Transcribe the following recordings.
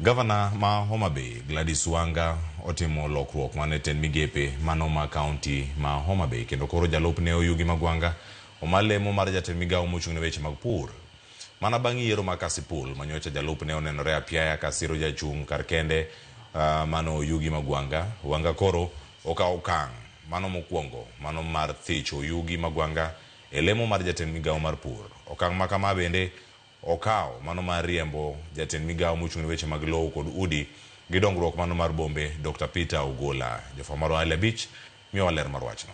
Gavana ma Homa Bay Gladys Wanga otimo lokruok mane ten migepe mano ma county ma Homa Bay kendo koro jalupne Oyugi Magwanga omalemo mar jatend migawo mochung' ne weche mag pur. Mana bang' yiero ma Kasipul manyocha jalupne onenore apiaya kasiro jachung' kar kende mano Oyugi Magwanga. Wanga koro okawo okang' mano mokwongo mano mar thich Oyugi Magwanga elemo mar jatend migawo mar pur. Okang' ma kama bende okawo mano mar riembo jatend migawo mochung' ne weche mag lowo kod udi gi dongruok mano mar bombe Dr. Peter Ogola. Jofamaro Ale Beach miyo ler mar wachno.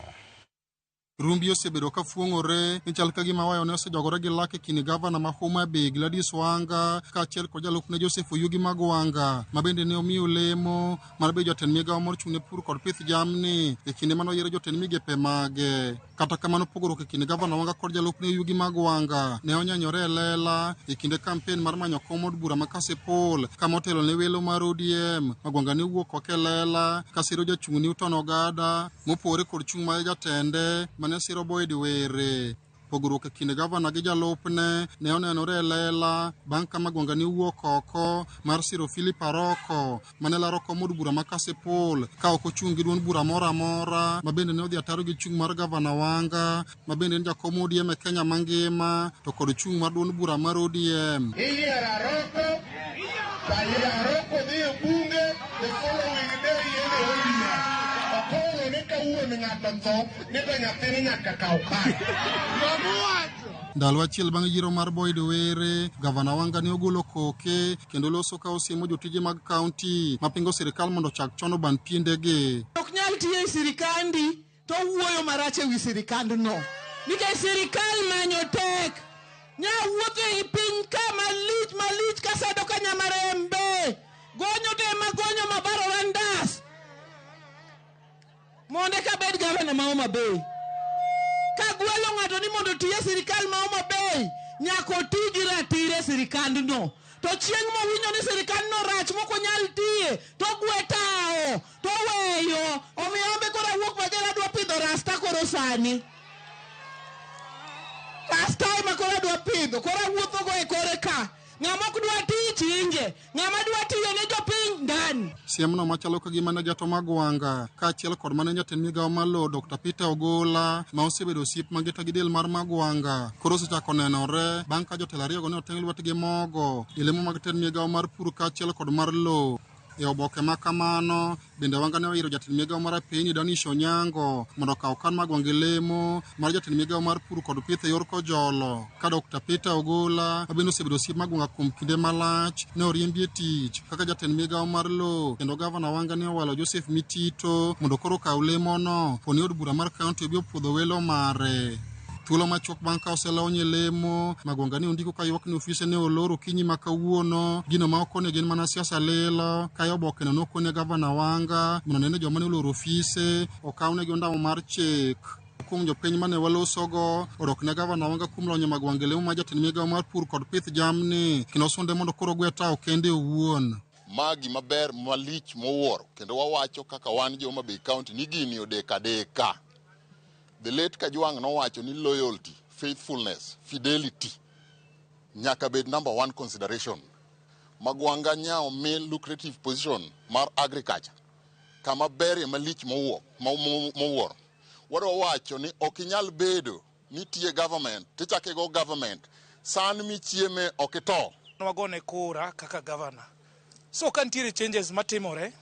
Rumbi osebedo ka fuong'ore ni chal ka gima wayo ne osejogore gi lake kini gavana ma Homa Bay Gladys Wanga kaachiel kod jalupne Joseph Oyugi Magwanga ma bende ne omiyo lemo mar bedo jatend migawo mochung' ne pur kod pith jamni e kinde mano yiero jotend migepe mage. Kata kamano pogruok e kinde gavana Wanga kod jalupne Oyugi Magwanga ne onyanyore e lela e kinde kampen mar manyo kom od bura ma Kasipul kama otelo ne welo mar ODM. Magwanga ne wuok oko e lela kasiro jachung' Newton Ogada mopore kod chung' mar jatende mane siro Boyd Were. Pogruok e kinde gavana gi jalupne ne onenore e lela bang' ka Magwanga ne wuok oko mar siro Philip Aroko mane laro kom od bura ma Kasipul ka ok ochung' gi duond bura moro amora ma bende ne odhi ataro gi chung' mar gavana Wanga ma bende en jakom ODM e Kenya mangima to kod chung' mar duond bura mar ODM. Aroko dhi e bunge the following day yende ODM. Okoro ne kawuono ng'ato tho ne to nyathine nyaka kaw kar. Ndalo achiel bang' yiero mar Boyd Were, gavana Wanga ne ogolo koke kendo loso ka osiemo jotije mag kaunti mapingo sirikal mondo chak chono ban piendegi. Ok nyal tiyo e sirikandi to wuoyo marach e wi sirikandno. Nikech sirikal manyo tek. Nya wuotho e piny ka malich kasedo ka Nyamarembe. Gonyo te magonyo mabaro randas. Monde ka bed gavana ma Homa Bay. Ka gwelo ng'ato ni mondo tiye sirikal ma Homa Bay nyaka oti gi ratire sirikandno. To chieng' mowinjo ni sirikandno rach moko nyal tiye to gwe tao to weyo omiyo ombe koro wuok bajela dwa pidho rasta koro sani. Rasta ema koro dwa pidho koro wuotho go e kore ka. Ng'ama ok dwa tiyo chinje, ng'ama dwa tiyo ne jopiny ndani. Siemno machalo ka gima ne jato Magwanga kaachiel kod mane jatend migawo mar lowo Dr. Peter Ogola ma osebedo osiep mangita gi del mar Magwanga koro osechako nenore bang' ka jotelo ariyogo ne oteng' lwetgi mogo e lemo mag tend migawo mar pur kaachiel kod mar lowo. E oboke ma kamano bende Wanga ne oyiro jatend migawo mar piny Danish Onyango mondo okaw kan Magwanga lemo mar jatend migawo mar pur kod pith e yor kojolo ka Dr. Peter Ogola ma bende osebedo osiep Magwanga kuom kinde malach ne oriembi e tich kaka jatend migawo mar lowo kendo gavana Wanga ne owalo Joseph Mitito mondo koro okaw lemono poni od bura mar kaunti obi opuodho welo mare. Thuolo machuok bang' ka oselonye lemo, Magwanga ne ondiko ka ywak ni ofise ne oloro kinyi ma kawuono, gino ma okone gin mana siasa lilo, ka oboke no nokone gavana Wanga, mondo nene joma ne oloro ofise, okawne ondamo mar chik. Kuom jopiny mane walosogo, odok ne gavana Wanga kuom lonyo Magwanga lemo ma jatend migawo mar pur kod pith jamni, kendo osunde mondo koro gwe tao kende owuon. Magi maber malich mowuoro, kendo wawacho kaka wan jo Homa Bay County ni gini odeka deka. The late Kajwang nowacho ni loyalty, faithfulness, fidelity nyaka bed number one consideration. Magwanga nyao main lucrative position mar agriculture kama berie malich mowuoro. Wado wacho ni okinyal bedo ni tiye government tichake go government san michieme okito. Wagone kura kaka governor. So kantiere changes matimore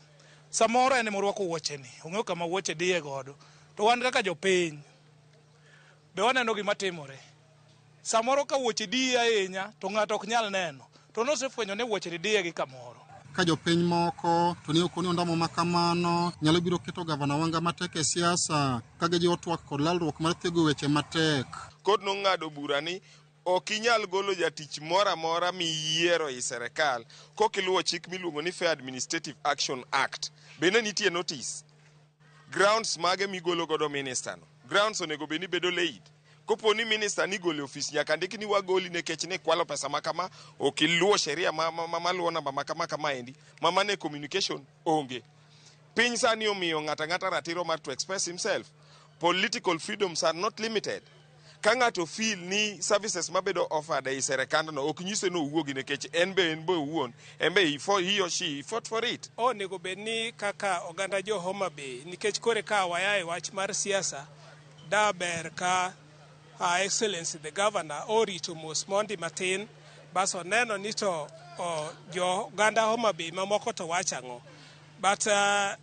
samoro ene morwako wuoche ni ong'eyo kama wuoche diye godo to wan kaka jopiny be waneno gima timore. Samoro ka wuoche diye ahinya to ng'ato ok nyal neno to nosefwenyo ne wuoche diye gi kamoro. Ka jopiny moko to ne okoni ondamo makamano nyalo biro keto gavana Wanga matek e siasa ka gijiwo twak kod lalruok mar thego weche matek. Kod nong'ado bura ni ok inyal golo jatich moro amora miyiero i serikal kokiluwo chik miluongo ni Fair Administrative Action Act. Bende nitie notice. Grounds mage migolo godo minister no. Grounds onego beni bedo laid. Kopo ni minister ni gole office nyaka ndiki ni wagoli nekech ni kwalo pesa makama okiluwo sheria maluwo namba makama endi. Mama ne communication onge. Piny sani omiyo ng'ata ratiro mar to express himself. Political freedoms are not limited. ka ng'ato feel ni services mabedo offered ei serikandno ok nyise no owuogi nikech en be owuon en be he or she fought for it. Onego bed ni kaka oganda jo Homa Bay nikech kore ka waya e wach mar siasa daber ka Excellency the Governor orito mos mondi matin baso neno ni to jo oganda Homa Bay mamoko to wachang'o. But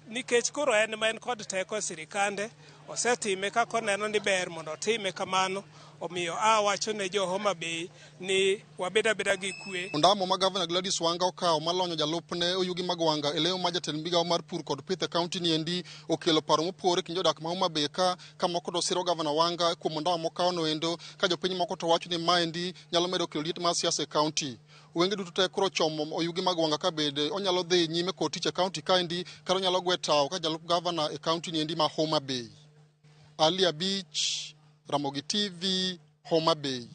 nikech koro en ma en kod teko sirikande osetime kako neno ni ber mondo otime kamano omiyo wacho ne jo Homa Bay ni wabeda gi kwe. Ondamo ma Governor Gladys Wanga okawo malonyo jalupne Oyugi Magwanga eleo ma jatend migawo mar pur kod pith e kaunti ni endi okelo paro mopore kind jodak ma Homa Bay ka moko to siro Governor Wanga kuom ondamo mokawo no endo ka jopiny moko to wacho ni maendi nyalo medo kelo liet mar siasa e kaunti. Wenge duto te koro chomo Oyugi Magwanga ka bede onyalo dhi nyime kod tich e kaunti kaendi kata onyalo gwe tawo ka jalup Governor e kaunti ni endi ma Homa Bay. Ali Abich, Ramogi TV, Homa Bay.